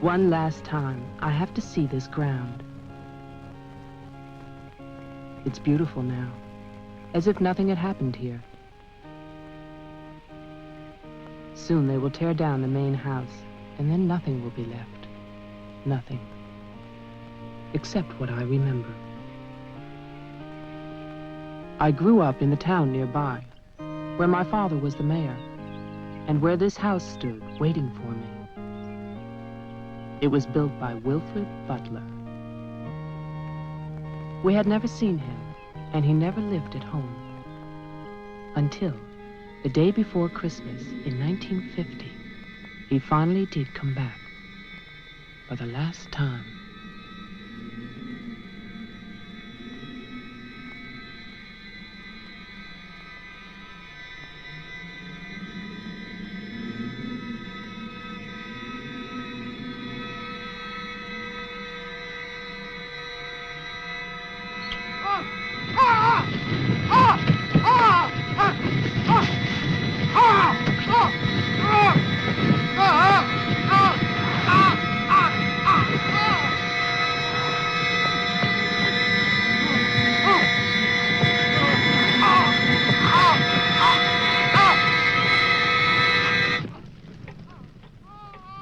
One last time, I have to see this ground. It's beautiful now, as if nothing had happened here. Soon they will tear down the main house, and then nothing will be left. Nothing. Except what I remember. I grew up in the town nearby, where my father was the mayor, and where this house stood waiting for me. It was built by Wilfred Butler. We had never seen him, and he never lived at home. Until the day before Christmas in 1950, he finally did come back for the last time.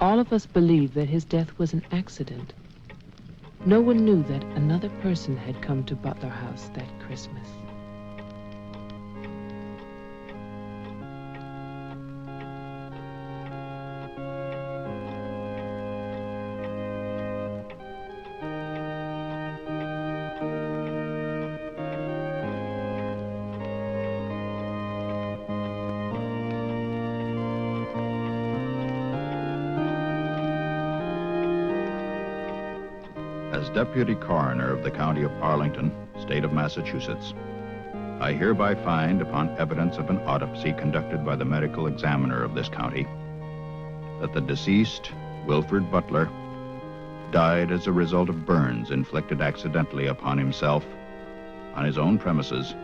All of us believed that his death was an accident. No one knew that another person had come to Butler House that Christmas. As Deputy Coroner of the County of Arlington, State of Massachusetts, I hereby find, upon evidence of an autopsy conducted by the medical examiner of this county, that the deceased, Wilfred Butler, died as a result of burns inflicted accidentally upon himself on his own premises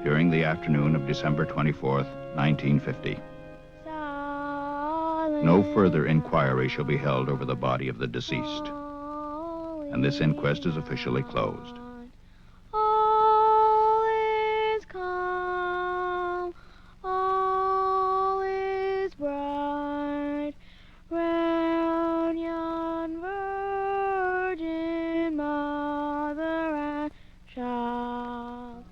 during the afternoon of December 24th, 1950. No further inquiry shall be held over the body of the deceased, and this inquest is officially closed. All is calm, all is bright, round yon virgin mother and child.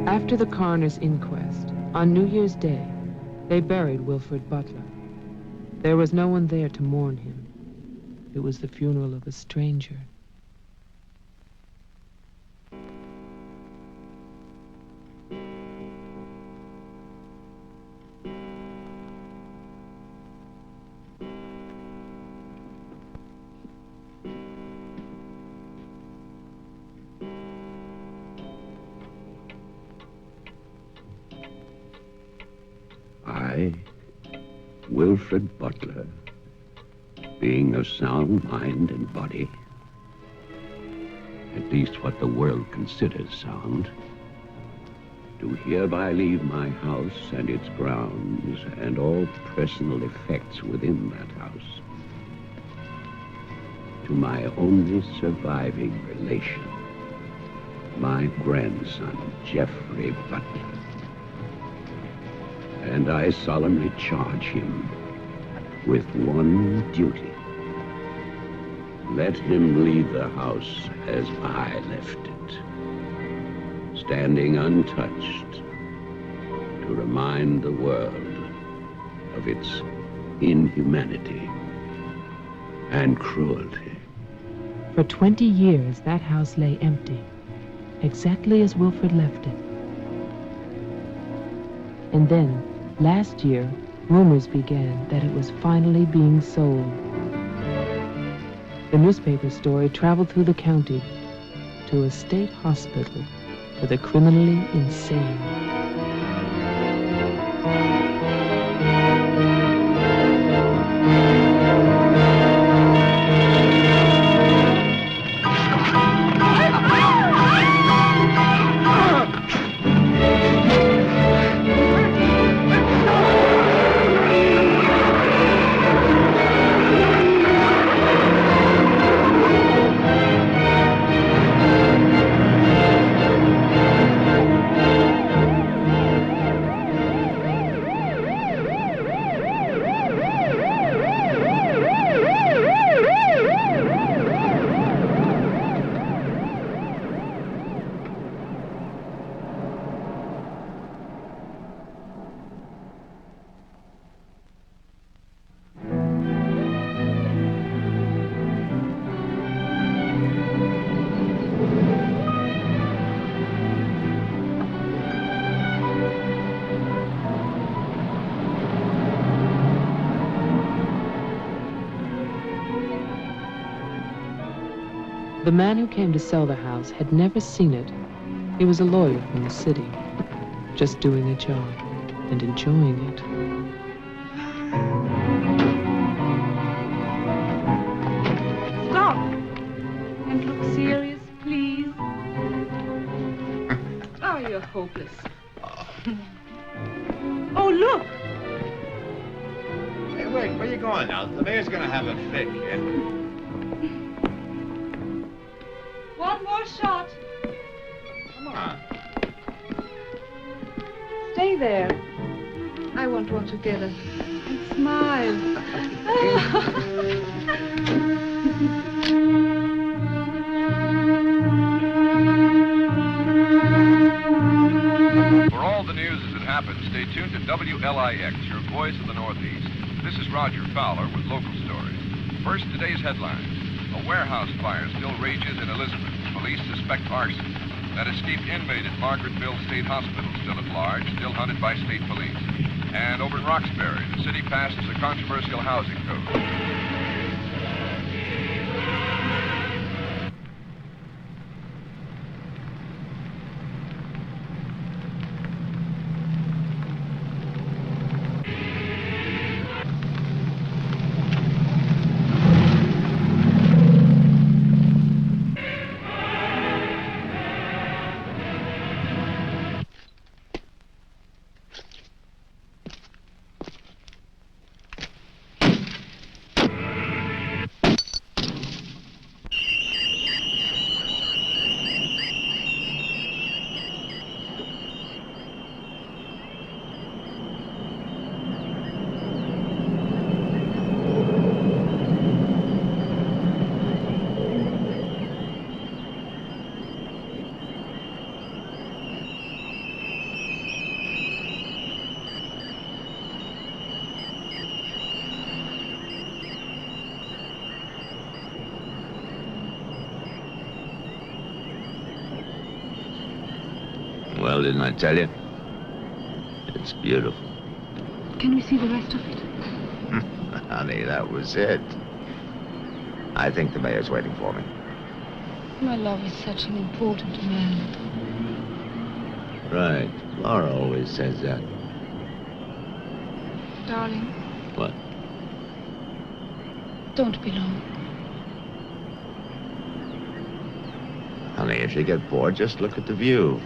After the coroner's inquest, on New Year's Day, they buried Wilfred Butler. There was no one there to mourn him. It was the funeral of a stranger. Wilfred Butler, being of sound mind and body, at least what the world considers sound, do hereby leave my house and its grounds and all personal effects within that house to my only surviving relation, my grandson, Geoffrey Butler. And I solemnly charge him with one duty. Let him leave the house as I left it, standing untouched to remind the world of its inhumanity and cruelty. For 20 years, that house lay empty, exactly as Wilfred left it. And then, last year, rumors began that it was finally being sold. The newspaper story traveled through the county to a state hospital for the criminally insane. The man who came to sell the house had never seen it. He was a lawyer from the city, just doing a job and enjoying it. Stop! And look serious, please. Oh, you're hopeless. Oh, look! Hey, wait, where you going now? The mayor's gonna have a fit, kid. One more shot. Come on. Stay there. I want one together. And smile. For all the news as it happens, stay tuned to WLIX, your voice of the Northeast. This is Roger Fowler with local stories. First, today's headlines. A warehouse fire still rages in Elizabeth. Police suspect arson. That escaped inmate at Margaretville State Hospital still at large, still hunted by state police. And over in Roxbury, the city passes a controversial housing code. Well, didn't I tell you? It's beautiful. Can we see the rest of it? Honey, that was it. I think the mayor's waiting for me. My love is such an important man. Right. Laura always says that. Darling, What? Don't be long. Honey, if you get bored, just look at the view.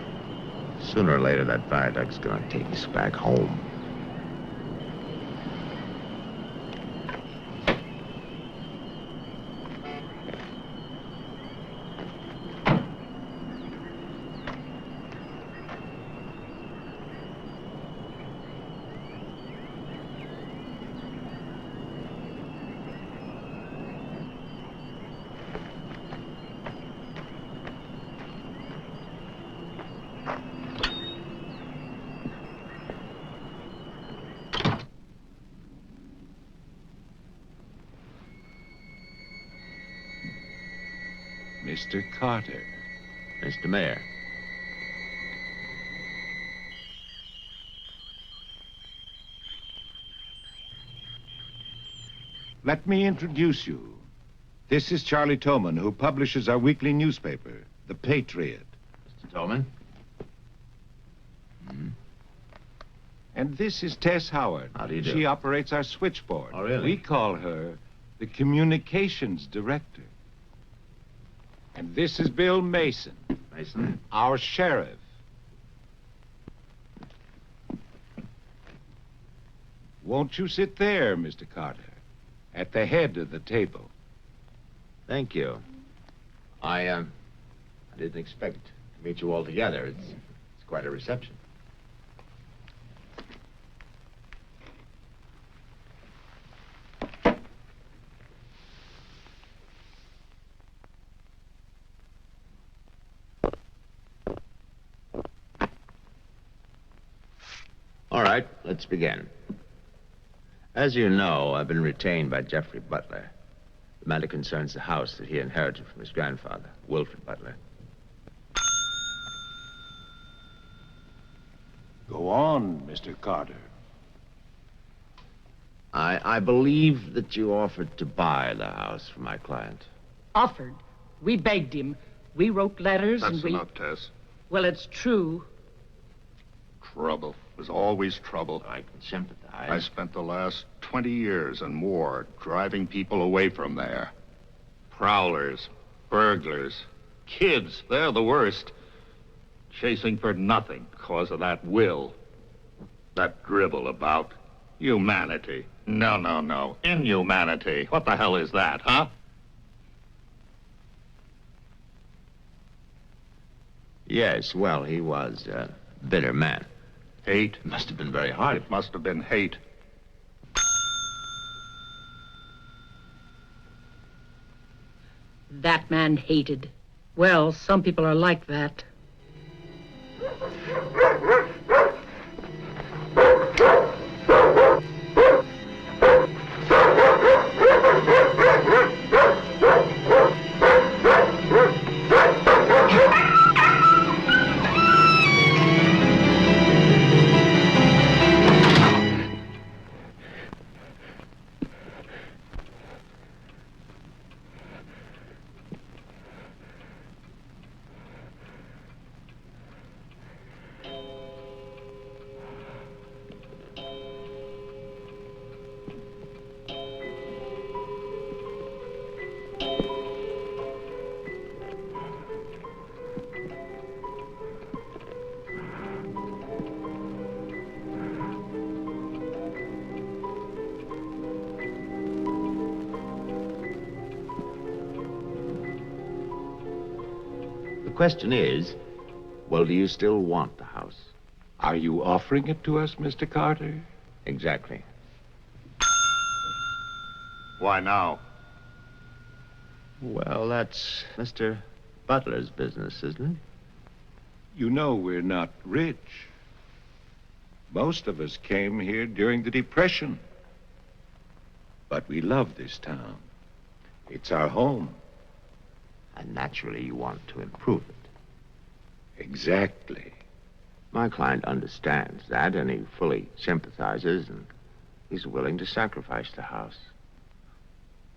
Sooner or later, that viaduct's gonna take us back home. Mr. Carter. Mr. Mayor. Let me introduce you. This is Charlie Toman, who publishes our weekly newspaper, The Patriot. Mr. Tolman. And this is Tess Howard. How do you do? She operates our switchboard. Oh, really? We call her the communications director. And this is Bill Mason, Mason. our sheriff. Won't you sit there, Mr. Carter, at the head of the table? Thank you. I didn't expect to meet you all together. It's quite a reception. All right, let's begin. As you know, I've been retained by Jeffrey Butler. The matter concerns the house that he inherited from his grandfather, Wilfred Butler. Go on, Mr. Carter. I believe that you offered to buy the house from my client. Offered. We begged him. We wrote letters That's and we... enough, Tess. Well, it's true. Trouble. There's always trouble. I can sympathize. I spent the last 20 years and more driving people away from there. Prowlers, burglars, kids, they're the worst. Chasing for nothing because of that will. That dribble about humanity. No. Inhumanity. What the hell is that, huh? Yes, well, he was a bitter man. Hate. It must have been very hard. It must have been hate. That man hated. Well, some people are like that. The question is, well, do you still want the house? Are you offering it to us, Mr. Carter? Exactly. Why now? Well, that's Mr. Butler's business, isn't it? You know we're not rich. Most of us came here during the Depression. But we love this town. It's our home. And naturally, you want to improve it. Exactly. My client understands that, and he fully sympathizes, and he's willing to sacrifice the house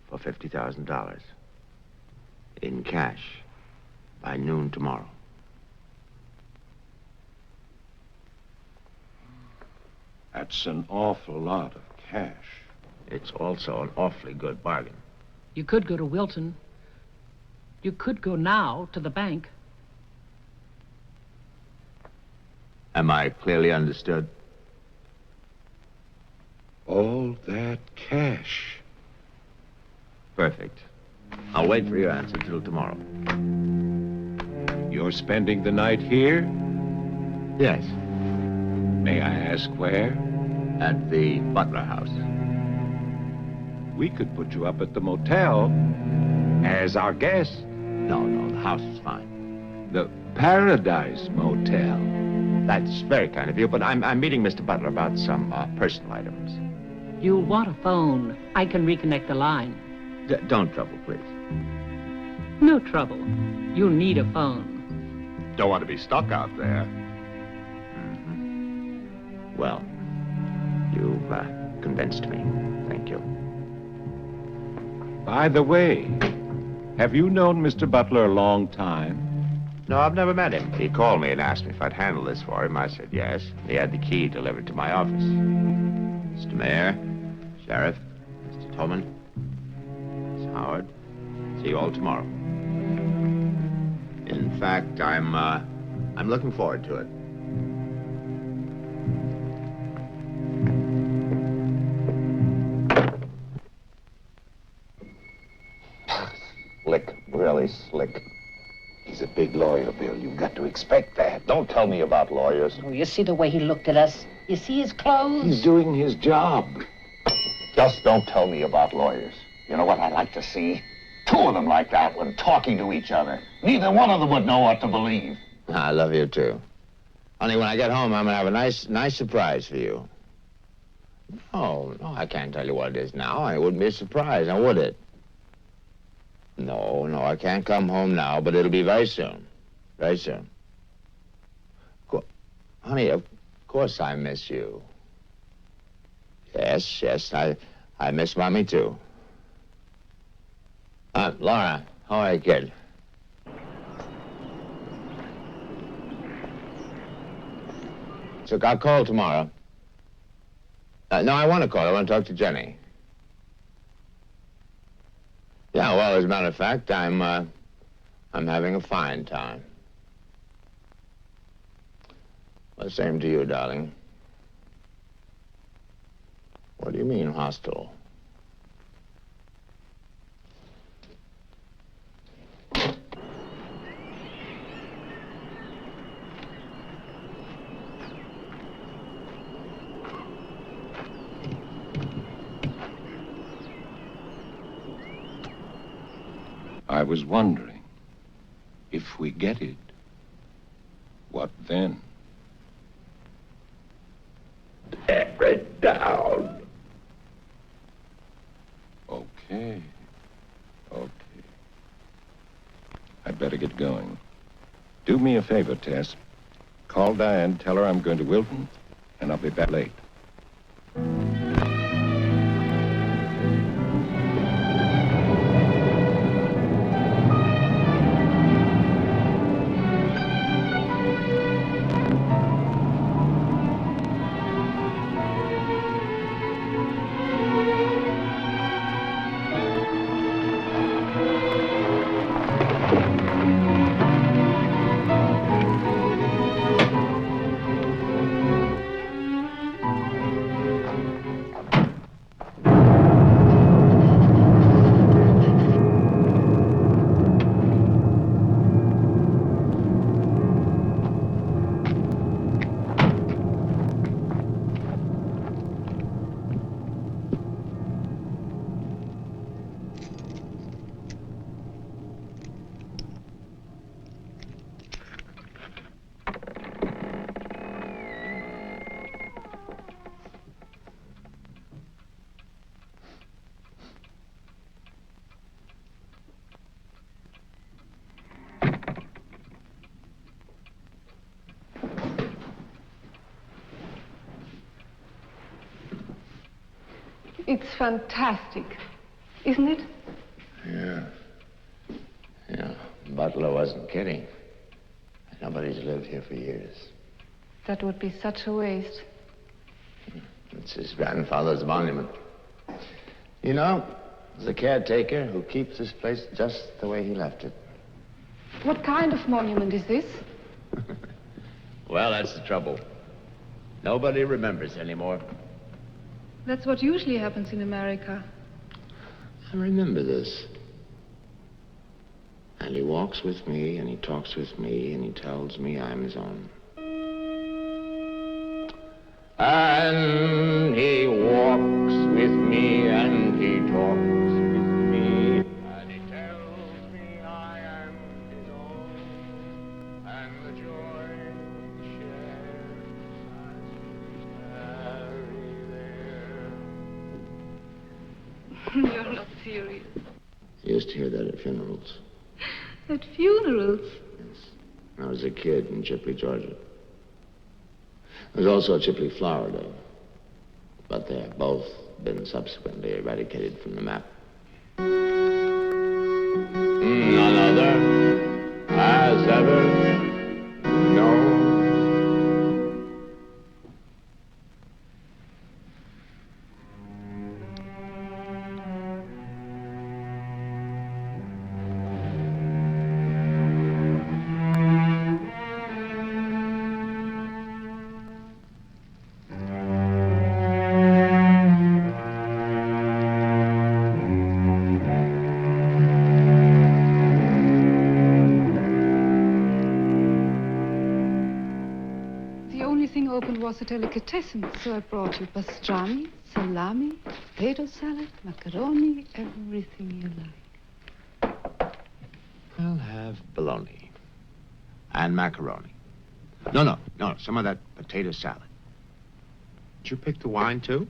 for $50,000 in cash by noon tomorrow. That's an awful lot of cash. It's also an awfully good bargain. You could go to Wilton. You could go now to the bank. Am I clearly understood? All that cash. Perfect. I'll wait for your answer till tomorrow. You're spending the night here? Yes. May I ask where? At the Butler House. We could put you up at the motel as our guest. No, the house is fine. The Paradise Motel. That's very kind of you, but I'm meeting Mr. Butler about some personal items. You'll want a phone. I can reconnect the line. Don't trouble, please. No trouble. You'll need a phone. Don't want to be stuck out there. Mm-hmm. Well, you've convinced me. Thank you. By the way, have you known Mr. Butler a long time? No, I've never met him. He called me and asked me if I'd handle this for him. I said yes. He had the key delivered to my office. Mr. Mayor, Sheriff, Mr. Tolman, Miss Howard, see you all tomorrow. In fact, I'm looking forward to it. Slick, really slick. He's a big lawyer, Bill. You've got to expect that. Don't tell me about lawyers. Oh, you see the way he looked at us? You see his clothes? He's doing his job. Just don't tell me about lawyers. You know what I'd like to see? Two of them like that when talking to each other. Neither one of them would know what to believe. I love you, too. Honey, when I get home, I'm going to have a nice surprise for you. No, I can't tell you what it is now. It wouldn't be a surprise, now would it? No, I can't come home now, but it'll be very soon. Very soon. Honey, of course I miss you. Yes, I miss Mommy, too. Laura, how are you, kid? So I'll call tomorrow. No, I want to call. I want to talk to Jenny. Yeah, well, as a matter of fact, I'm having a fine time. Well, same to you, darling. What do you mean, hostile? I was wondering, if we get it, what then? Tear it down. Okay. I'd better get going. Do me a favor, Tess. Call Diane, tell her I'm going to Wilton, and I'll be back late. It's fantastic, isn't it? Yeah. Butler wasn't kidding. Nobody's lived here for years. That would be such a waste. It's his grandfather's monument. You know, there's a caretaker who keeps this place just the way he left it. What kind of monument is this? Well, that's the trouble. Nobody remembers anymore. That's what usually happens in America. I remember this. And he walks with me, and he talks with me, and he tells me I'm his own. And he walks with me, and he talks with me, and he tells me I am his own, and the joy we share as we tarry there. You're not serious. I used to hear that at funerals. At funerals? Yes. When I was a kid in Chipley, Georgia. There's also a Chipley Flower Day. But they have both been subsequently eradicated from the map. None other has ever known. Was a delicatessen, so I brought you pastrami, salami, potato salad, macaroni, everything you like. I'll have bologna and macaroni. No, some of that potato salad. Did you pick the wine, too?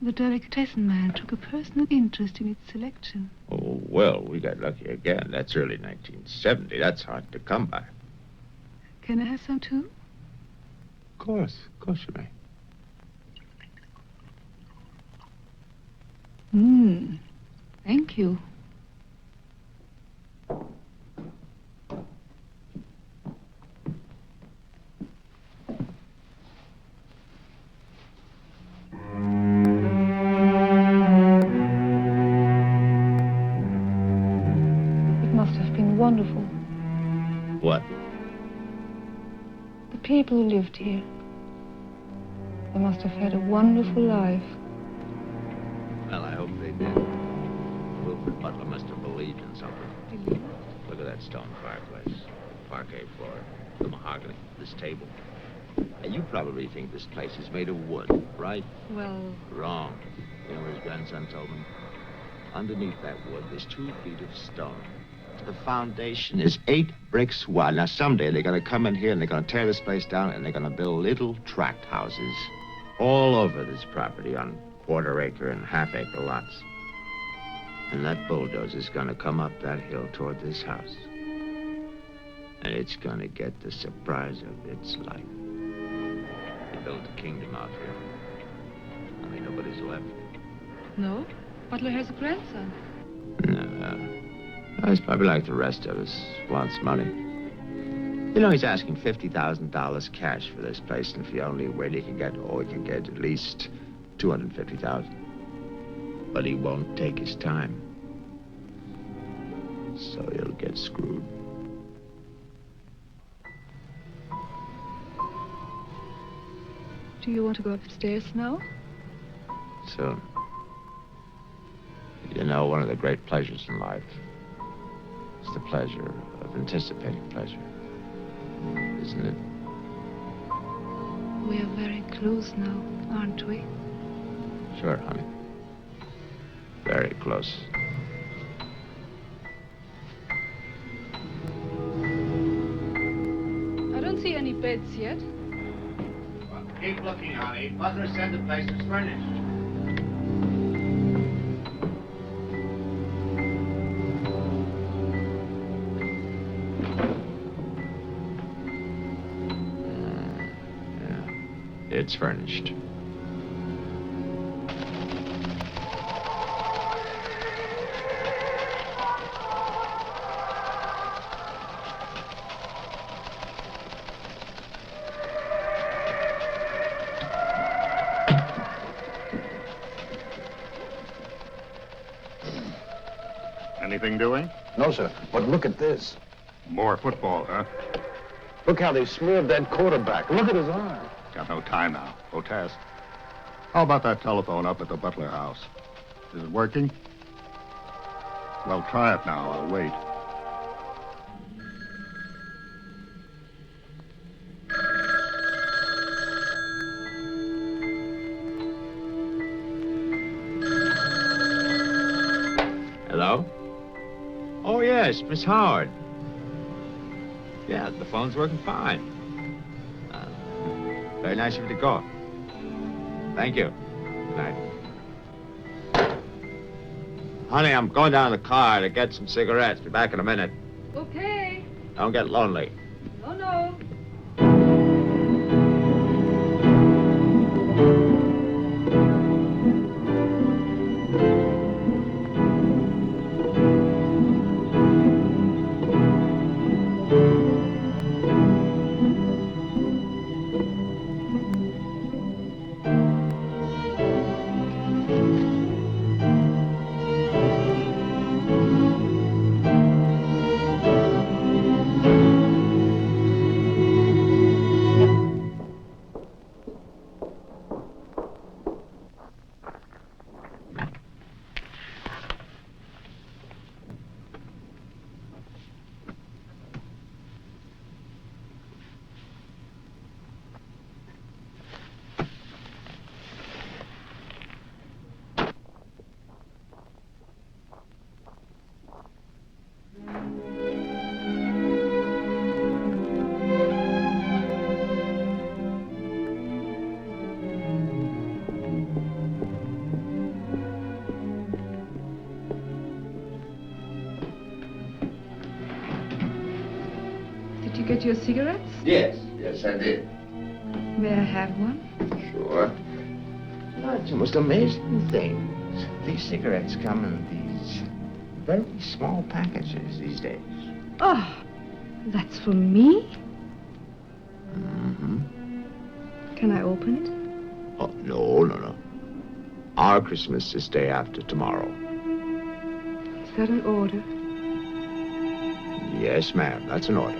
The delicatessen man took a personal interest in its selection. Oh, well, we got lucky again. That's early 1970. That's hard to come by. Can I have some, too? Of course you may. Thank you. It must have been wonderful. What? The people who lived here. They must have had a wonderful life. Well, I hope they did. Wilfred Butler must have believed in something. Look at that stone fireplace, parquet floor, the mahogany, this table. Now, you probably think this place is made of wood, right? Well... Wrong. You know what his grandson told me? Underneath that wood, there's 2 feet of stone. The foundation is 8 bricks wide. Now, someday they're going to come in here and they're going to tear this place down and they're going to build little tract houses all over this property on quarter-acre and half-acre lots. And that bulldozer's going to come up that hill toward this house. And it's going to get the surprise of its life. They built a kingdom out here. I mean, nobody's left. No? Butler has a grandson. No. He's probably like the rest of us, wants money. You know, he's asking $50,000 cash for this place, and if he only wait, he can get at least $250,000. But he won't take his time. So he'll get screwed. Do you want to go upstairs now? Soon. You know, one of the great pleasures in life is the pleasure of anticipating pleasure. Isn't it? We are very close now, aren't we? Sure, honey. Very close. I don't see any beds yet. Well, keep looking, honey. Butler said the place was furnished. It's furnished. Anything doing? No, sir. But look at this. More football, huh? Look how they smeared that quarterback. Look at his arm. Got no time now. Go test. How about that telephone up at the Butler house? Is it working? Well, try it now. I'll wait. Hello? Oh, yes, Miss Howard. Yeah, the phone's working fine. Very nice of you to call. Thank you. Good night. Honey, I'm going down to the car to get some cigarettes. Be back in a minute. Okay. Don't get lonely. No, no. Did you get your cigarettes? Yes, I did. May I have one? Sure. No, it's the most amazing things. These cigarettes come in these very small packages these days. Oh, that's for me? Mm-hmm. Can I open it? Oh, no. Our Christmas is day after tomorrow. Is that an order? Yes, ma'am, that's an order.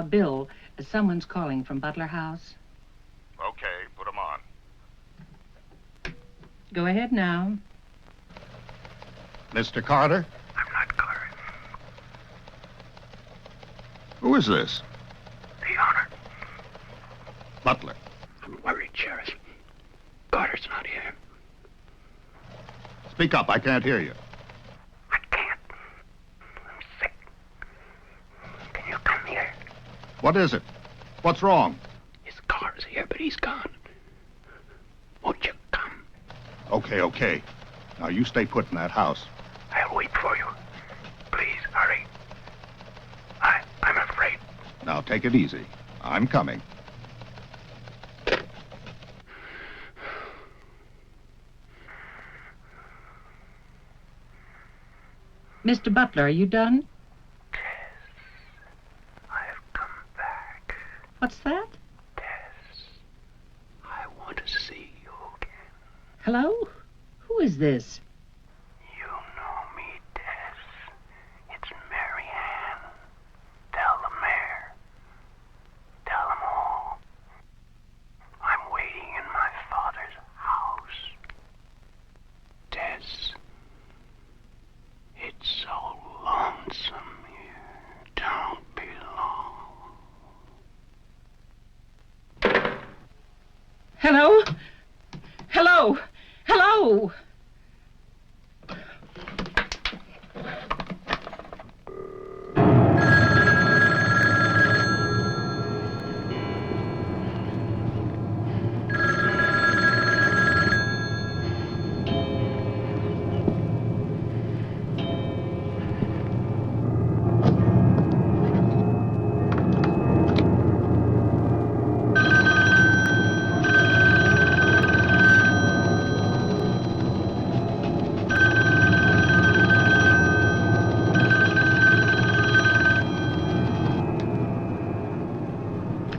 Bill, someone's calling from Butler House. Okay, put him on. Go ahead now. Mr. Carter? I'm not Carter. Who is this? The owner. Butler. I'm worried, Sheriff. Carter's not here. Speak up, I can't hear you. I can't. I'm sick. Can you come here? What is it? What's wrong? His car's here, but he's gone. Won't you come? Okay. Now you stay put in that house. I'll wait for you. Please, hurry. I'm afraid. Now take it easy. I'm coming. Mr. Butler, are you done? Tess, I've come back. What's that? Tess, I want to see you again. Hello? Who is this? You know me, Tess. It's Mary Ann. Tell the mayor. Tell them all. I'm waiting in my father's house. Tess, it's so lonesome here. Don't be long. Hello? Hello? Hello?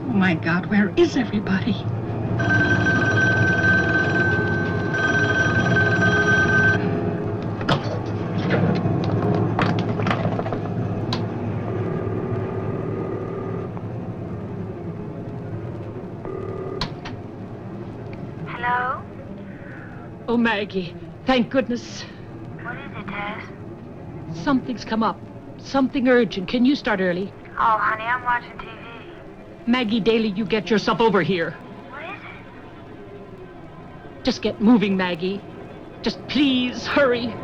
Oh, my God, where is everybody? Hello? Oh, Maggie, thank goodness. What is it, Tess? Something's come up. Something urgent. Can you start early? Oh, honey, I'm watching TV. Maggie Daly, you get yourself over here. What is it? Just get moving, Maggie. Just please hurry.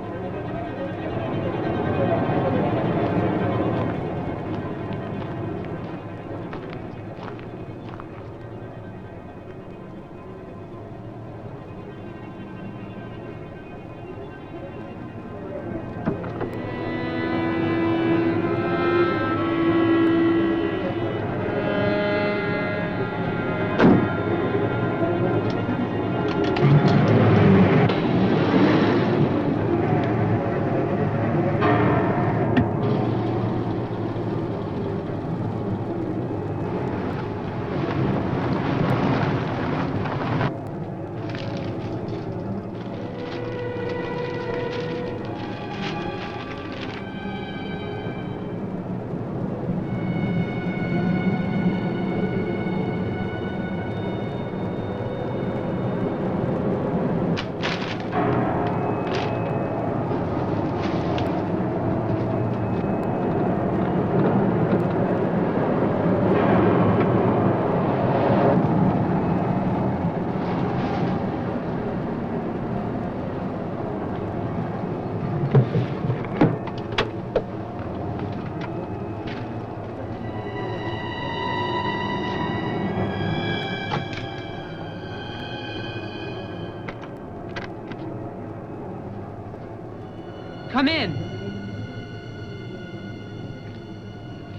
Come in.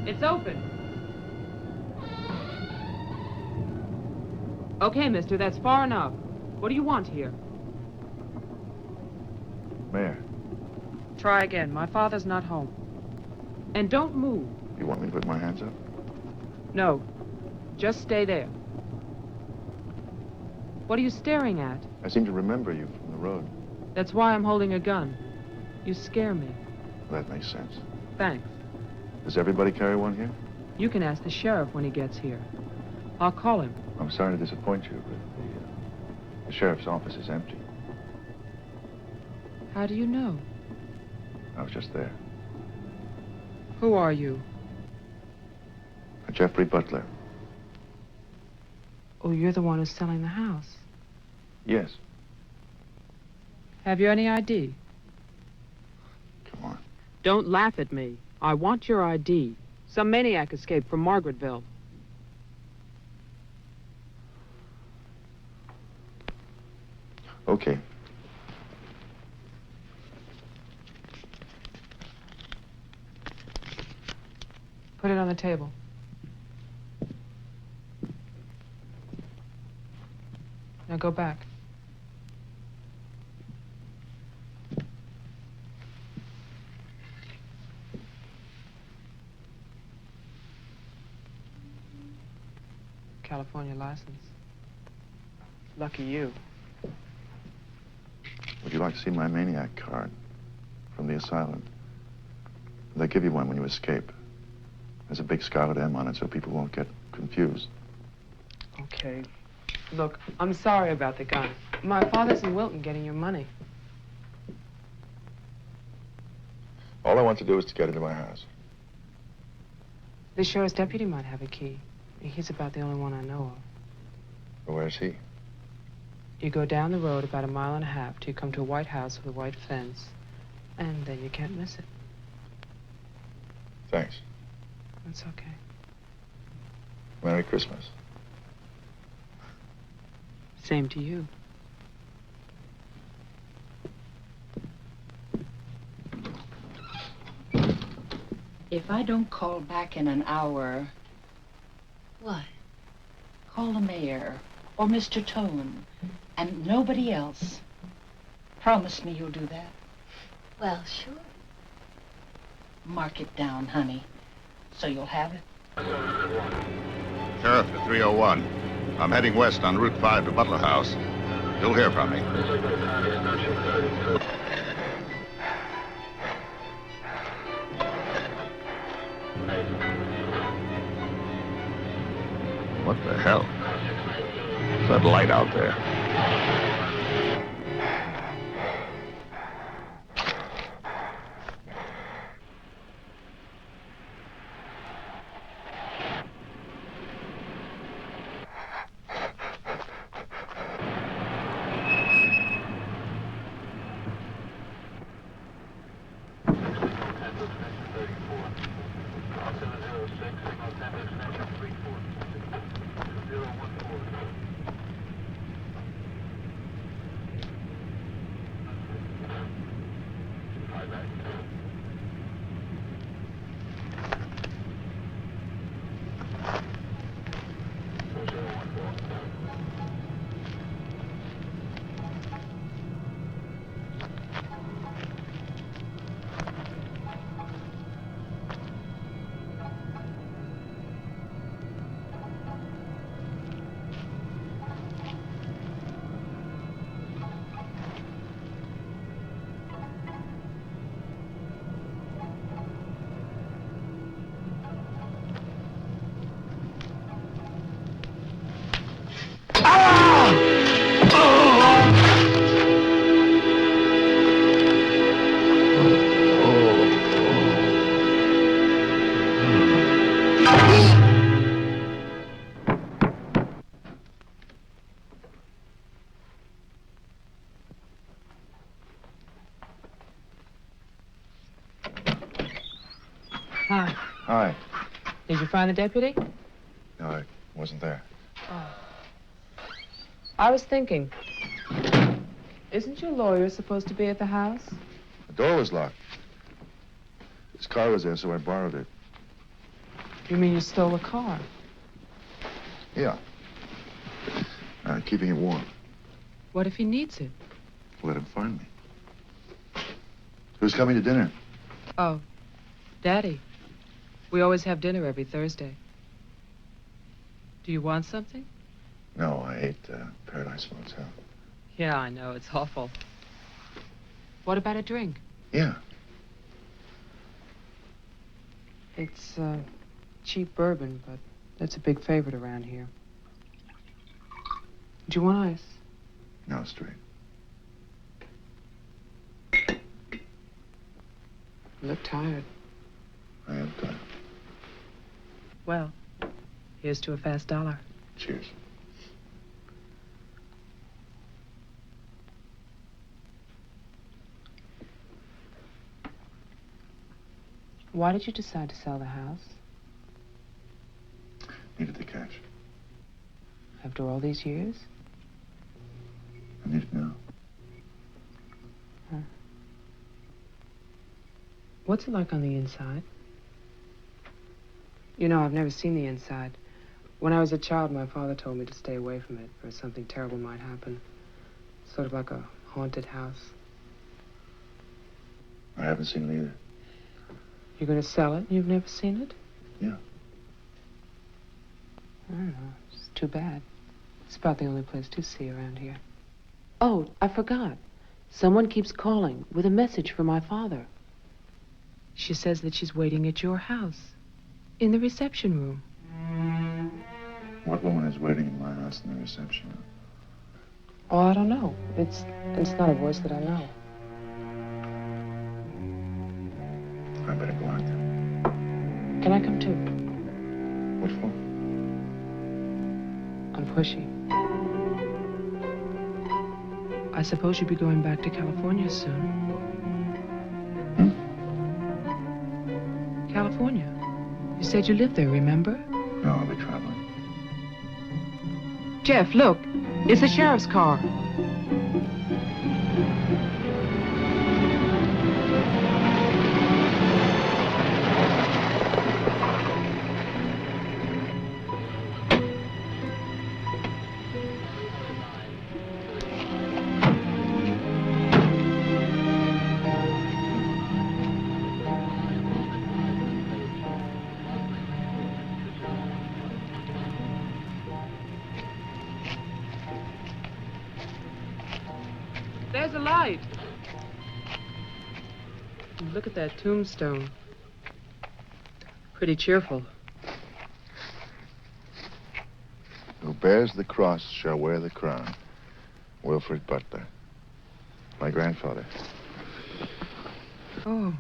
It's open. Okay, mister, that's far enough. What do you want here? Mayor, Try again. My father's not home. And don't move. you want me to put my hands up? No. Just stay there. What are you staring at? I seem to remember you from the road. That's why I'm holding a gun. You scare me. That makes sense. Thanks. Does everybody carry one here? You can ask the sheriff when he gets here. I'll call him. I'm sorry to disappoint you, but the sheriff's office is empty. How do you know? I was just there. Who are you? Jeffrey Butler. Oh, you're the one who's selling the house. Yes. Have you any ID? Come on. Don't laugh at me. I want your ID. Some maniac escaped from Margaretville. Okay. Put it on the table. Now go back. California license. Lucky you. Would you like to see my maniac card from the asylum? They give you one when you escape. There's a big scarlet M on it so people won't get confused. Okay. Look, I'm sorry about the gun. My father's in Wilton getting your money. All I want to do is to get into my house. The sheriff's deputy might have a key. He's about the only one I know of. Well, where's he? You go down the road about 1.5 miles till you come to a white house with a white fence. And then you can't miss it. Thanks. That's okay. Merry Christmas. Same to you. If I don't call back in an hour... What? Call the mayor or Mr. Tone and nobody else. Promise me you'll do that. Well, sure. Mark it down, honey, so you'll have it. Sheriff to 301. I'm heading west on Route 5 to Butler House. You'll hear from me. What the hell? What's that light out there? Hi. Hi. Did you find the deputy? No, I wasn't there. Oh. I was thinking, isn't your lawyer supposed to be at the house? The door was locked. His car was there, so I borrowed it. You mean you stole a car? Yeah. Keeping it warm. What if he needs it? Let him find me. Who's coming to dinner? Oh, Daddy. We always have dinner every Thursday. Do you want something? No, I ate Paradise Motel. Yeah, I know. It's awful. What about a drink? Yeah. It's cheap bourbon, but that's a big favorite around here. Do you want ice? No, straight. You look tired. I am tired. Well, here's to a fast dollar. Cheers. Why did you decide to sell the house? Needed the cash. After all these years? I need it now. Huh. What's it like on the inside? You know, I've never seen the inside. When I was a child, my father told me to stay away from it, or something terrible might happen. Sort of like a haunted house. I haven't seen it either. You're going to sell it and you've never seen it? Yeah. I don't know. It's too bad. It's about the only place to see around here. Oh, I forgot. Someone keeps calling with a message for my father. She says that she's waiting at your house. In the reception room. What woman is waiting in my house in the reception room? Oh, I don't know. It's not a voice that I know. I better go out there. Can I come too? What for? I'm pushy. I suppose you'll be going back to California soon. California? You said you lived there, remember? No, I'll be traveling. Jeff, look. It's the sheriff's car. There's a light. Look at that tombstone. Pretty cheerful. Who bears the cross shall wear the crown. Wilfred Butler. My grandfather. Oh.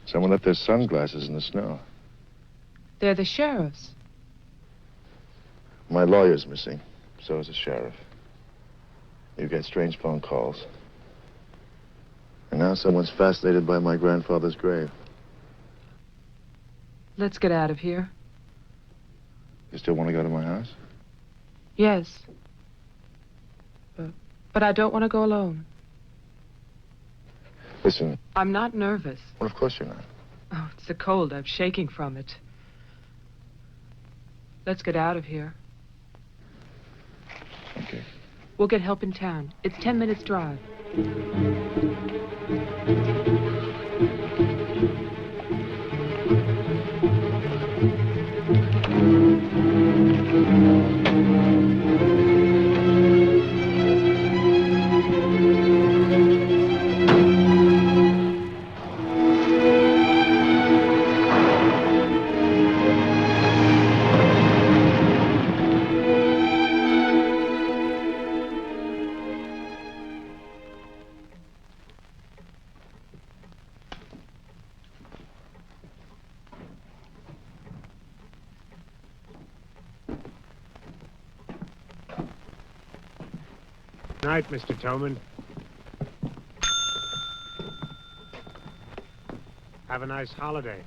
Someone left their sunglasses in the snow. They're the sheriff's. My lawyer's missing. So is the sheriff. You get strange phone calls. And now someone's fascinated by my grandfather's grave. Let's get out of here. You still want to go to my house? Yes. But I don't want to go alone. Listen. I'm not nervous. Well, of course you're not. Oh, it's the cold. I'm shaking from it. Let's get out of here. Okay. We'll get help in town. It's 10 minutes' drive. Night, Mr. Tillman. Have a nice holiday.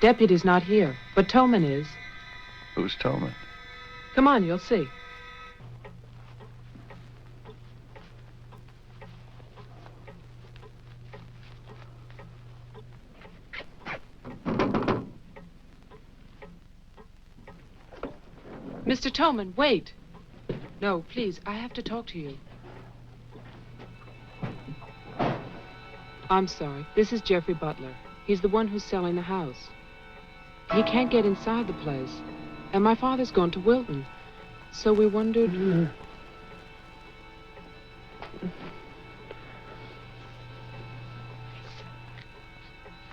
Deputy's not here, but Tolman is. Who's Tolman? Come on, you'll see. Mr. Tolman, wait. No, please, I have to talk to you. I'm sorry. This is Jeffrey Butler. He's the one who's selling the house. He can't get inside the place. And my father's gone to Wilton. So we wondered...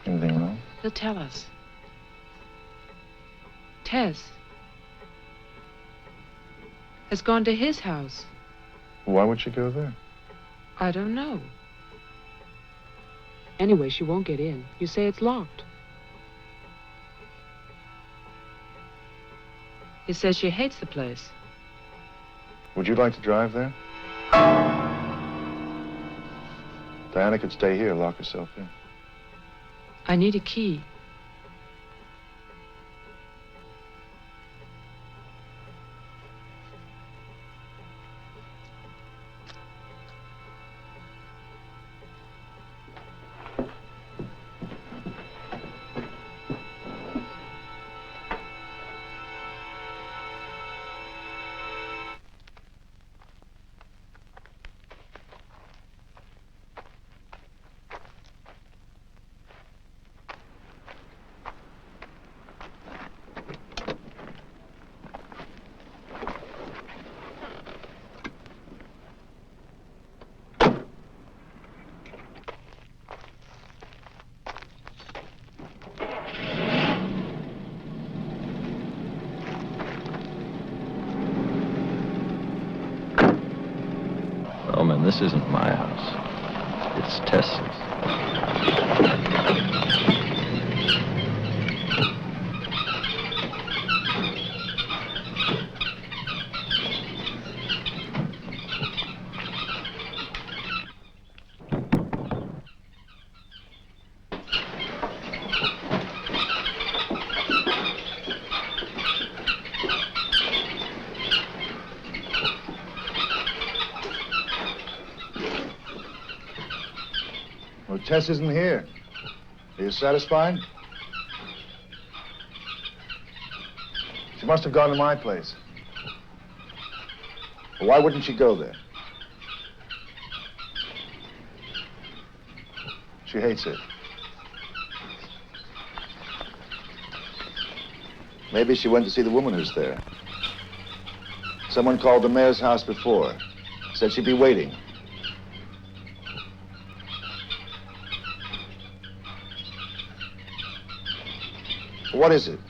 Anything wrong? He'll tell us. Tess has gone to his house. Why would she go there? I don't know. Anyway, she won't get in. You say it's locked. He says she hates the place. Would you like to drive there? Diana could stay here, lock herself in. I need a key. Oh, man, this isn't my house. It's Tess's. Well, Tess isn't here. Are you satisfied? She must have gone to my place. Well, why wouldn't she go there? She hates it. Maybe she went to see the woman who's there. Someone called the mayor's house before. Said she'd be waiting. What is it?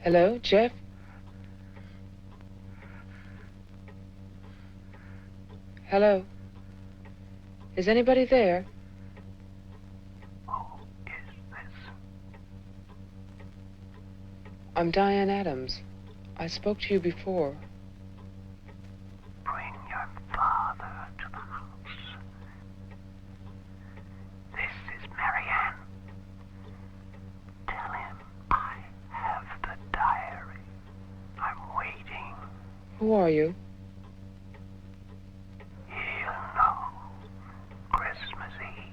Hello, Jeff? Hello? Is anybody there? Who is this? I'm Diane Adams. I spoke to you before. Bring your father to the house. This is Marianne. Tell him I have the diary. I'm waiting. Who are you? He'll know. Christmas Eve,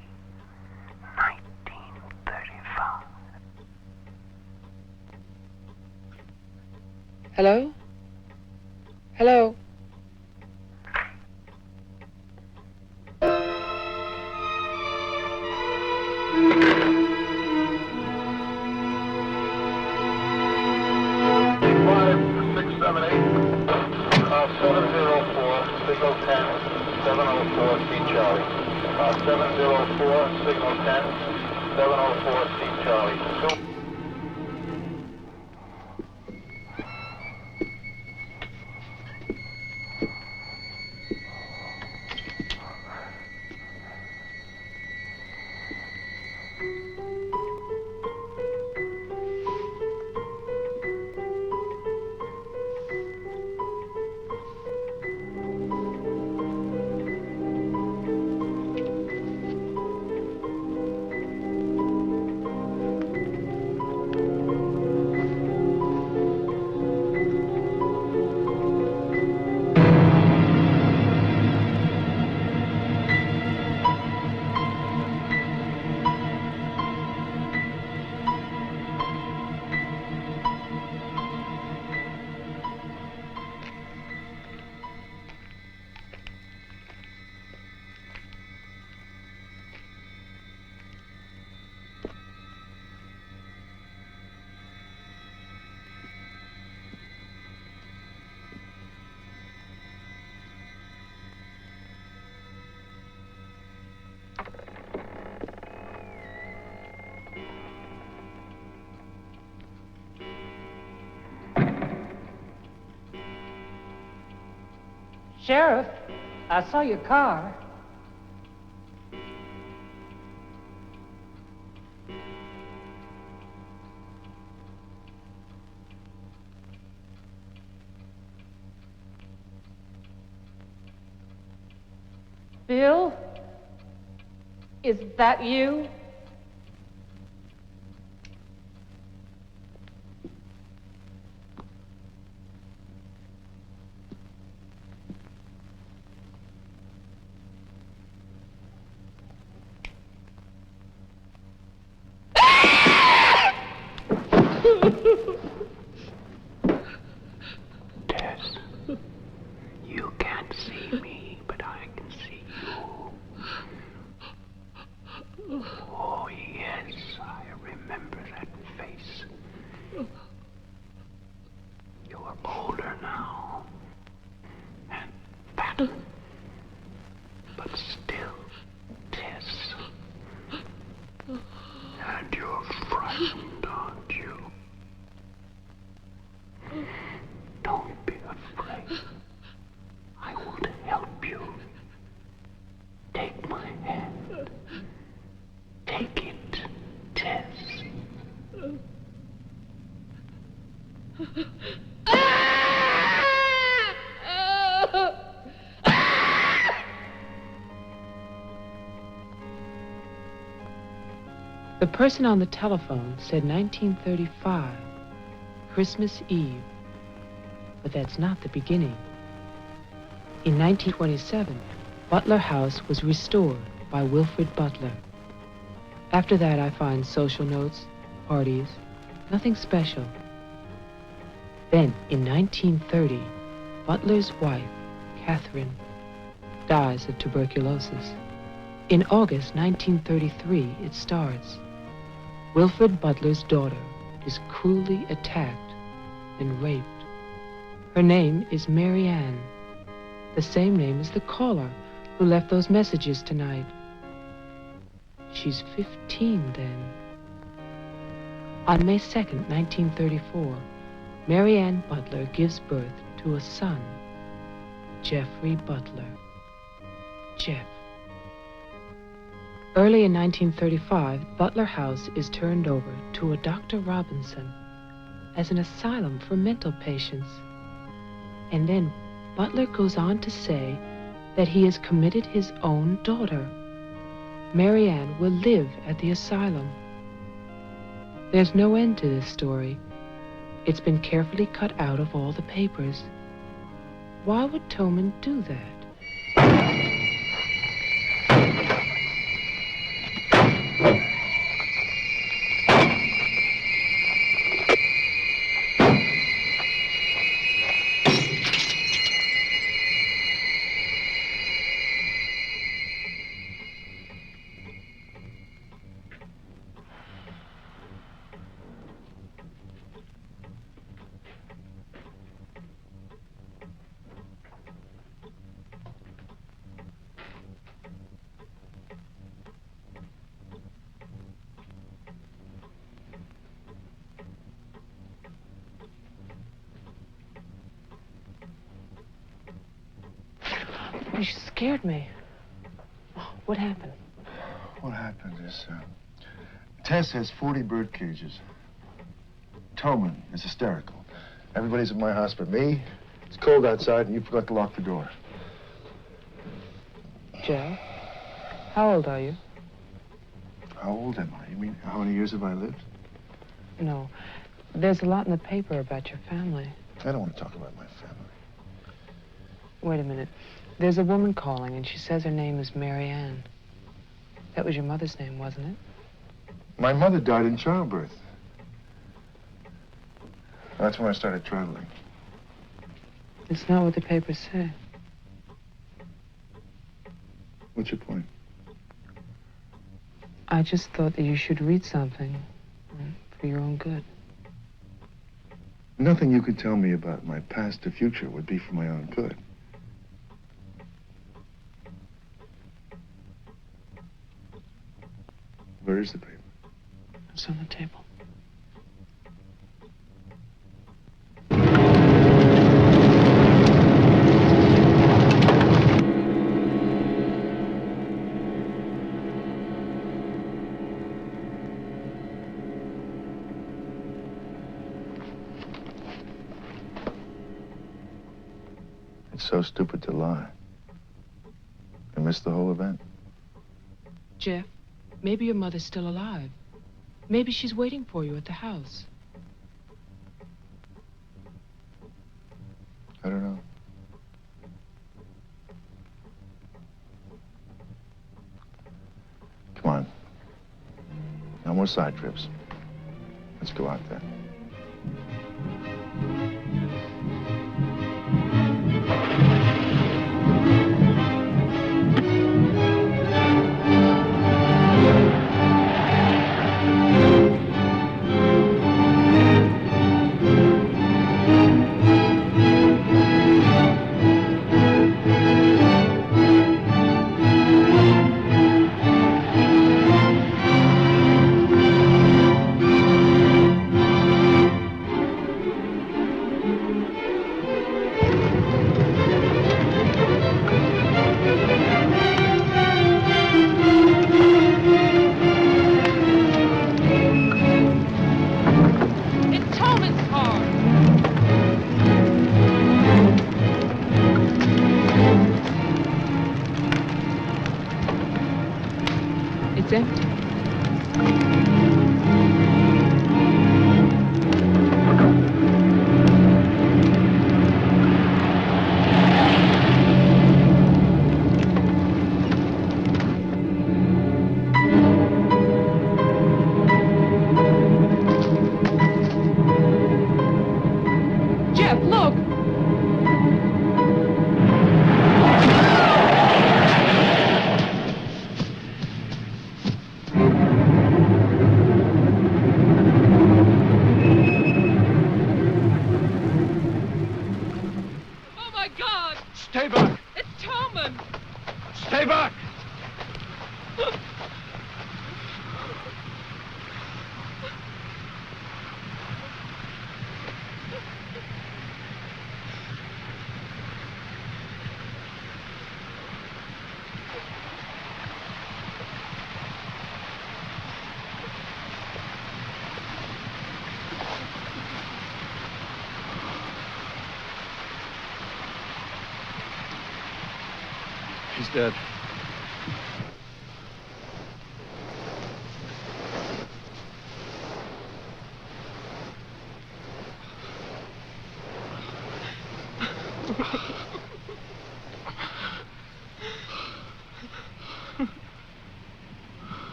1935. Hello? Hello? signal 10, 704, C Charlie. 704, signal 10, 704, C Charlie. Sheriff, I saw your car. Bill? Is that you? Tess, you can't see me, but I can see you. Oh, yes, I remember that face. You're older now, and fatter, but still, Tess. And you're frightened, aren't you? Don't be afraid. I want to help you. Take my hand. Take it, Tess. The person on the telephone said 1935, Christmas Eve. But that's not the beginning. In 1927, Butler House was restored by Wilfred Butler. After that, I find social notes, parties, nothing special. Then, in 1930, Butler's wife, Catherine, dies of tuberculosis. In August 1933, it starts. Wilfred Butler's daughter is cruelly attacked and raped. Her name is Mary Ann, the same name as the caller who left those messages tonight. She's 15 then. On May 2nd, 1934, Mary Ann Butler gives birth to a son, Jeffrey Butler. Jeff. Early in 1935, Butler House is turned over to a Dr. Robinson as an asylum for mental patients. And then Butler goes on to say that he has committed his own daughter. Mary Ann will live at the asylum. There's no end to this story. It's been carefully cut out of all the papers. Why would Toman do that? scared me. What happened? What happened is, Tess has 40 bird cages. Tolman is hysterical. Everybody's at my house but me. It's cold outside, and you forgot to lock the door. Joe, how old are you? How old am I? You mean, how many years have I lived? No. There's a lot in the paper about your family. I don't want to talk about my family. Wait a minute. There's a woman calling, and she says her name is Mary Ann. That was your mother's name, wasn't it? My mother died in childbirth. That's when I started traveling. It's not what the papers say. What's your point? I just thought that you should read something for your own good. Nothing you could tell me about my past or future would be for my own good. Where is the paper? It's on the table. It's so stupid to lie. I missed the whole event. Jeff, maybe your mother's still alive. Maybe she's waiting for you at the house. I don't know. Come on. No more side trips. Let's go out there. It's empty. Jeff, look! Stay back! It's Tolman! Stay back! He's dead.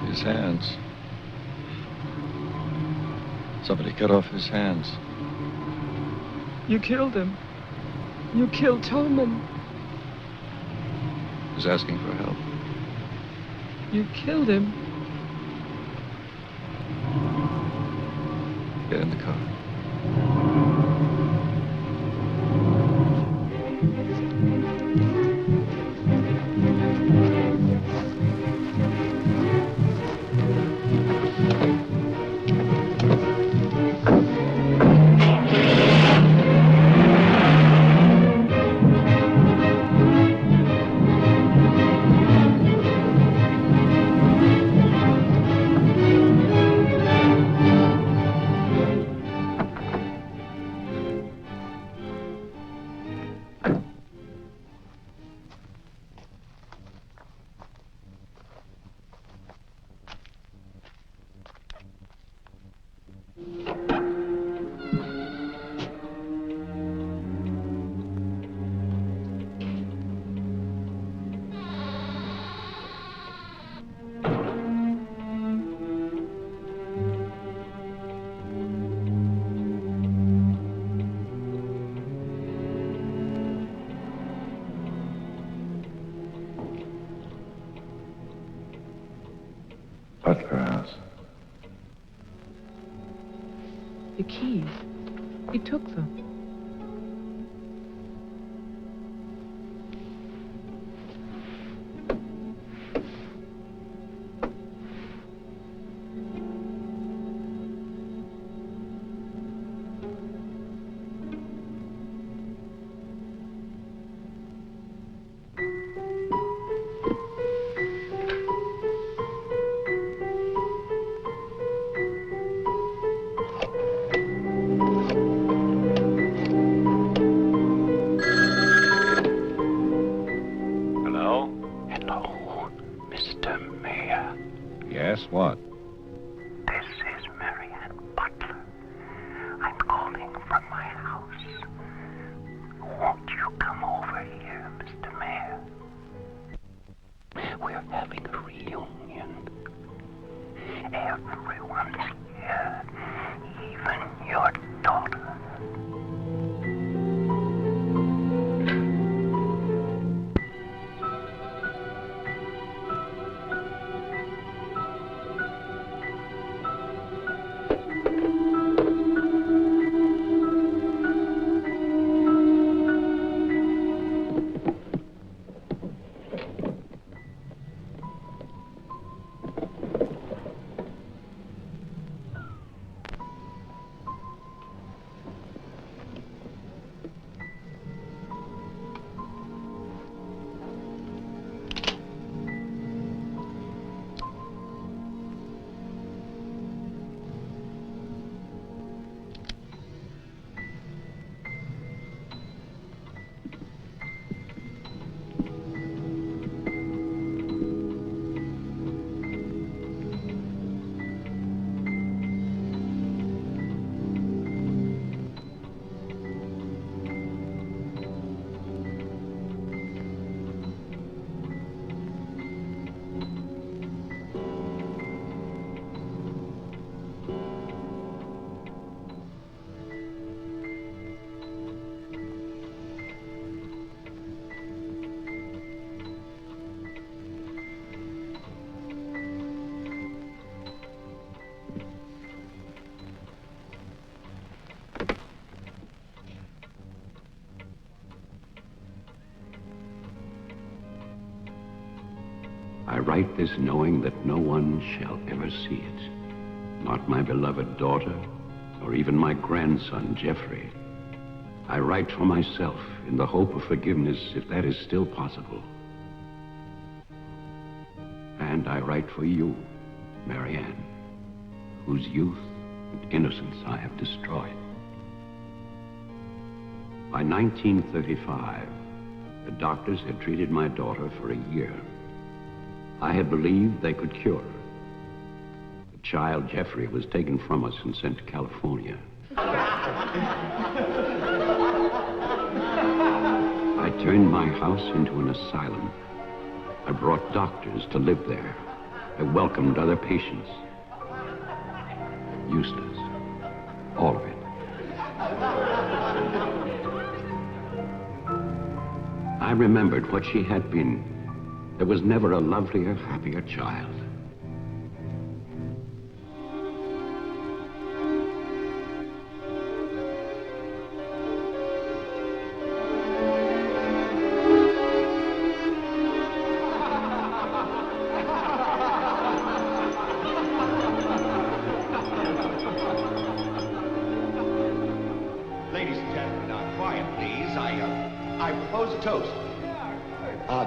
His hands. Somebody cut off his hands. You killed him. You killed Tolman. He's asking for help. You killed him. Get in the car. Butler House. The keys. He took them. Yes, what? This is Mary Butler. I'm calling from my house. Won't you come over here, Mr. Mayor? We're having a reunion. Everyone's here, even your daughter. I write this knowing that no one shall ever see it. Not my beloved daughter, or even my grandson, Jeffrey. I write for myself in the hope of forgiveness, if that is still possible. And I write for you, Mary Ann, whose youth and innocence I have destroyed. By 1935, the doctors had treated my daughter for a year. I had believed they could cure her. The child, Jeffrey, was taken from us and sent to California. I turned my house into an asylum. I brought doctors to live there. I welcomed other patients. Useless. All of it. I remembered what she had been. There was never a lovelier, happier child. Ladies and gentlemen, quiet, please. I propose a toast.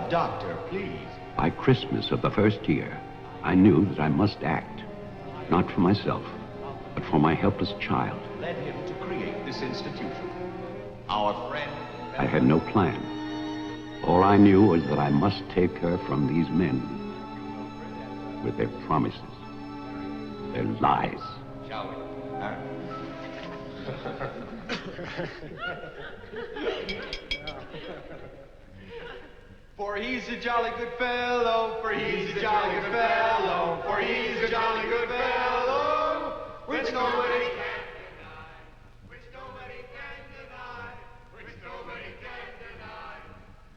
Doctor, please. By Christmas of the first year, I knew that I must act, not for myself, but for my helpless child. Led him to create this institution. Our friend... I had no plan. All I knew was that I must take her from these men with their promises, their lies. Shall we? For he's a jolly good fellow, for he's a jolly good fellow, for he's a jolly good fellow, which nobody can deny, which nobody can deny, which nobody can deny,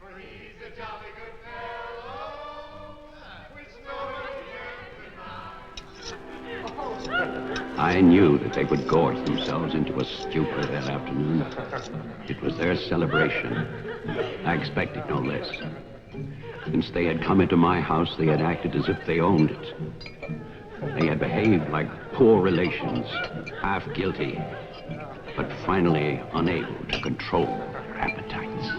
for he's a jolly good fellow, which nobody can deny. I knew that they would gorge themselves into a stupor that afternoon. It was their celebration. I expected no less. Since they had come into my house, they had acted as if they owned it. They had behaved like poor relations, half guilty, but finally unable to control their appetites.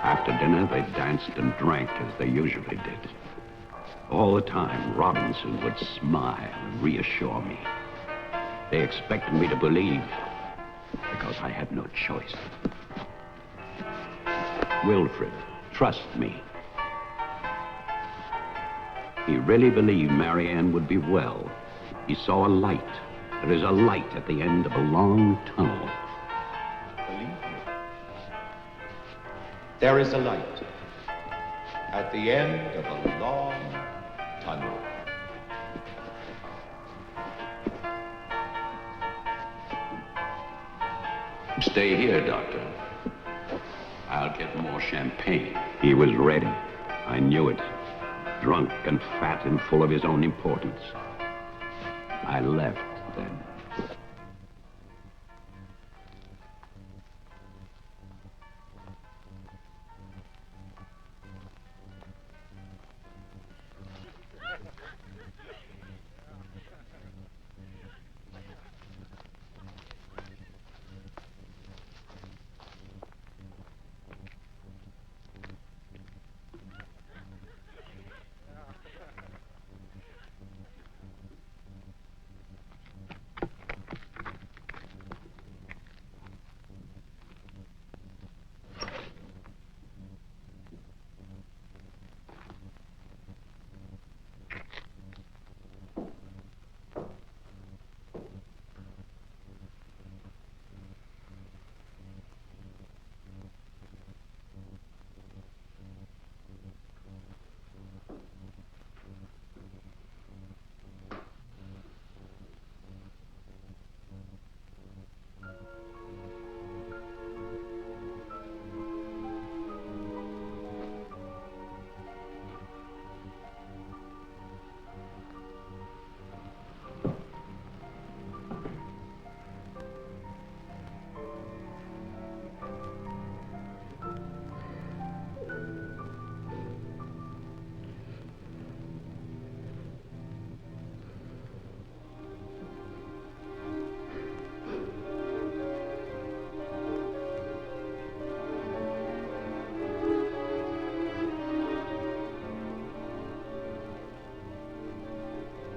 After dinner, they danced and drank as they usually did. All the time, Robinson would smile and reassure me. They expected me to believe, because I had no choice. Wilfred, trust me. He really believed Mary Ann would be well. He saw a light. There is a light at the end of a long tunnel. Believe me. There is a light at the end of a long tunnel. Stay here, Doctor. I'll get more champagne. He was ready. I knew it. Drunk and fat and full of his own importance. I left then.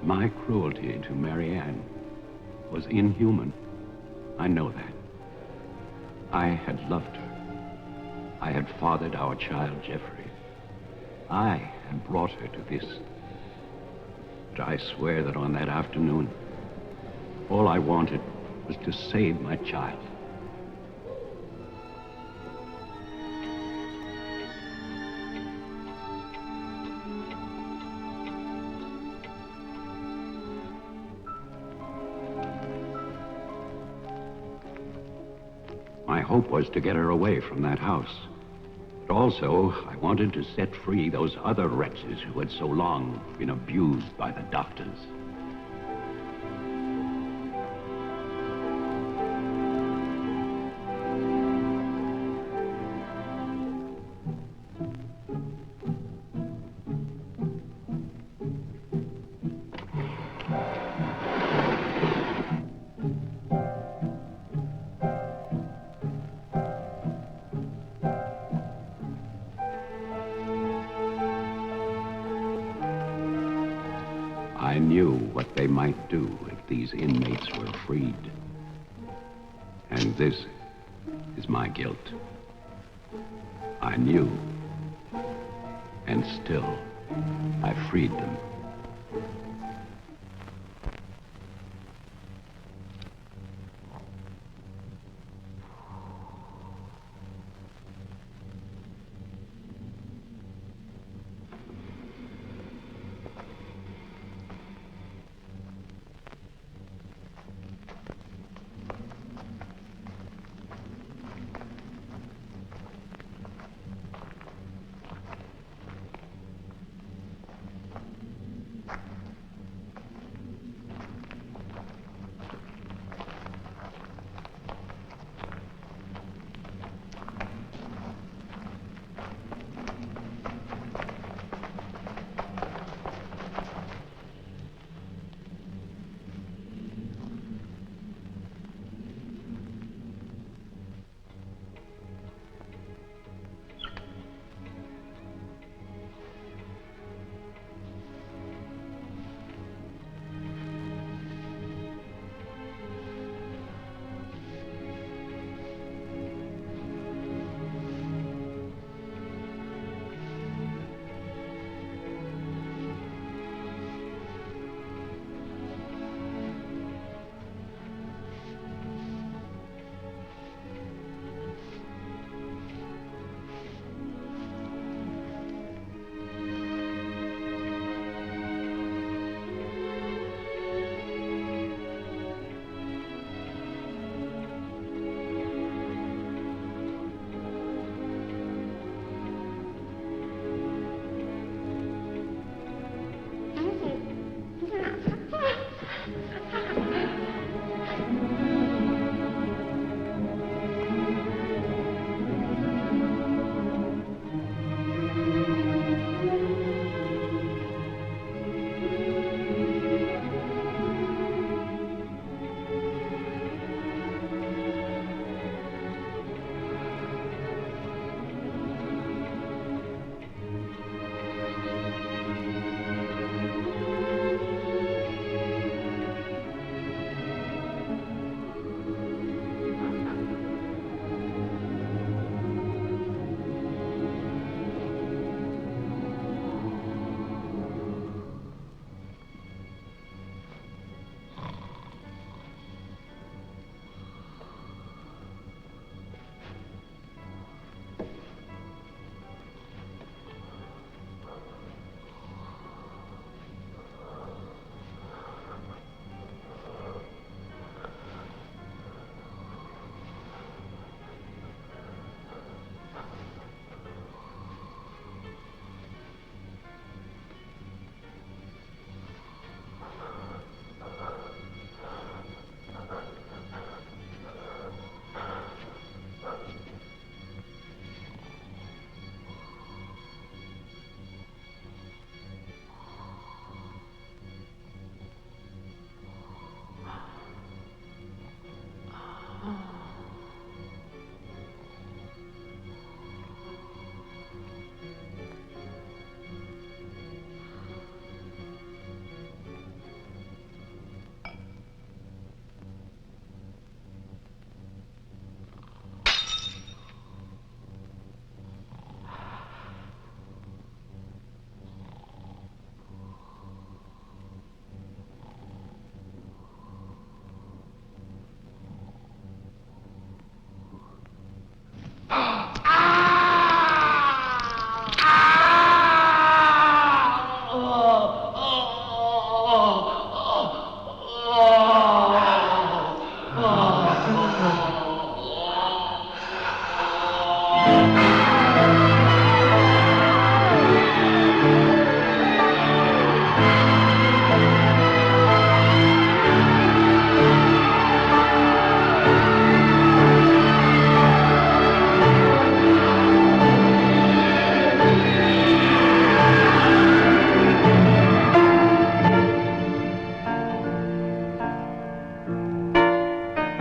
My cruelty to Mary Ann was inhuman. I know that. I had loved her. I had fathered our child, Jeffrey. I had brought her to this. But I swear that on that afternoon, all I wanted was to save my child. My hope was to get her away from that house. But also, I wanted to set free those other wretches who had so long been abused by the doctors. I knew what they might do if these inmates were freed. And this is my guilt. I knew, and still I freed them.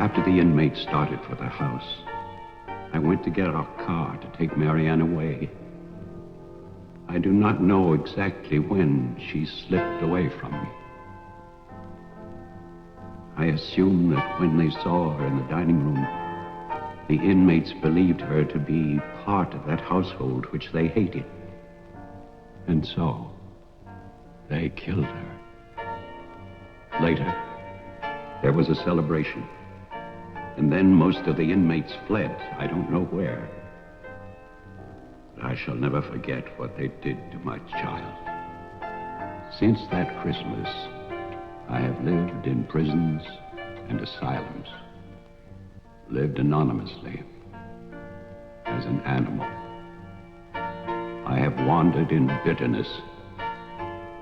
After the inmates started for the house, I went to get our car to take Marianne away. I do not know exactly when she slipped away from me. I assume that when they saw her in the dining room, the inmates believed her to be part of that household which they hated. And so, they killed her. Later, there was a celebration. And then most of the inmates fled. I don't know where. But I shall never forget what they did to my child. Since that Christmas, I have lived in prisons and asylums. Lived anonymously, as an animal. I have wandered in bitterness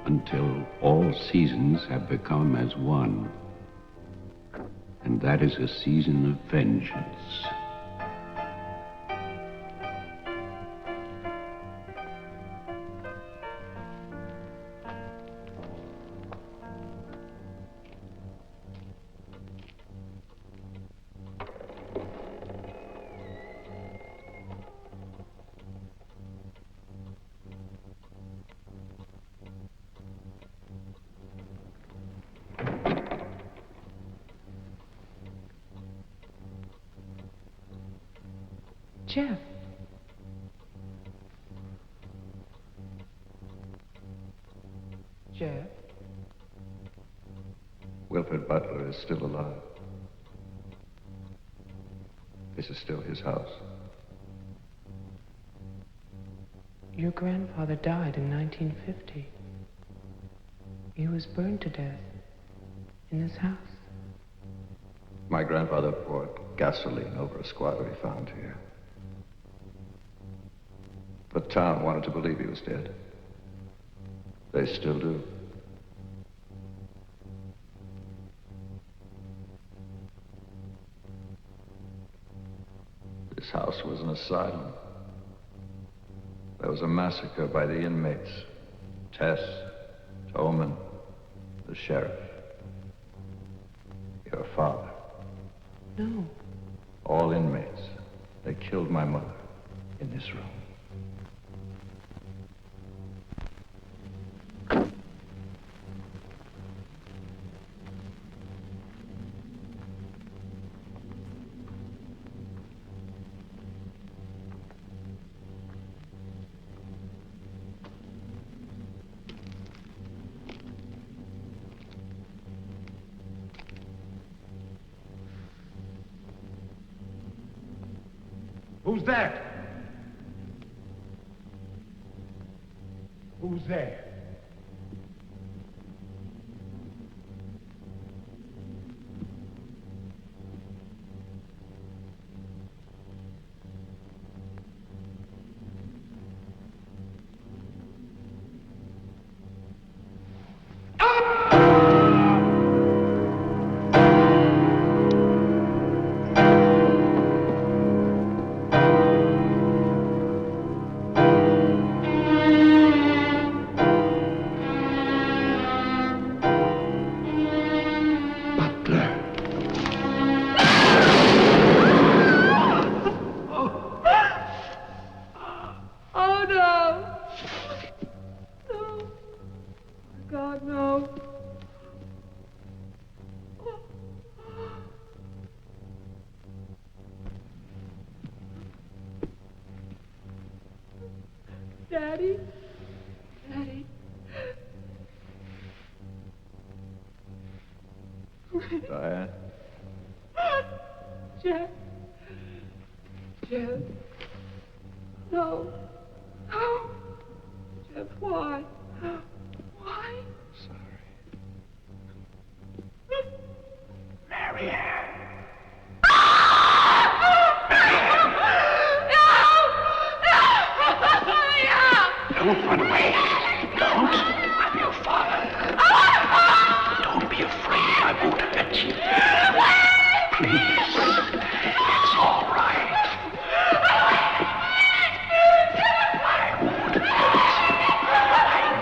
until all seasons have become as one. And that is a season of vengeance. Jeff. Jeff? Wilfred Butler is still alive. This is still his house. Your grandfather died in 1950. He was burned to death in this house. My grandfather poured gasoline over a squatter he found here. The town wanted to believe he was dead. They still do. This house was an asylum. There was a massacre by the inmates. Tess, Tolman, the sheriff. Your father. No. All inmates. They killed my mother in this room. Who's that? Who's there? Daddy? Daddy? Diane? Jeff? Jeff? No. No. Jeff, why? Why? Marianne. Don't run away. Don't. I'm your father. Don't be afraid. I won't hurt you. Please. It's all right. I won't hurt you. I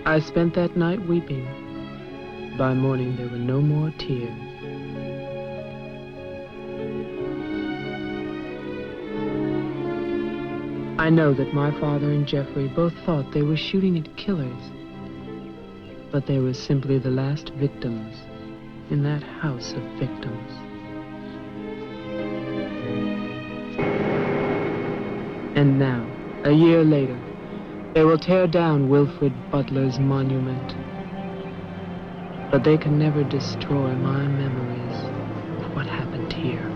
I spent that night weeping. By morning, there were no more tears. I know that my father and Jeffrey both thought they were shooting at killers, but they were simply the last victims in that house of victims. And now, a year later, they will tear down Wilfred Butler's monument. But they can never destroy my memories of what happened here.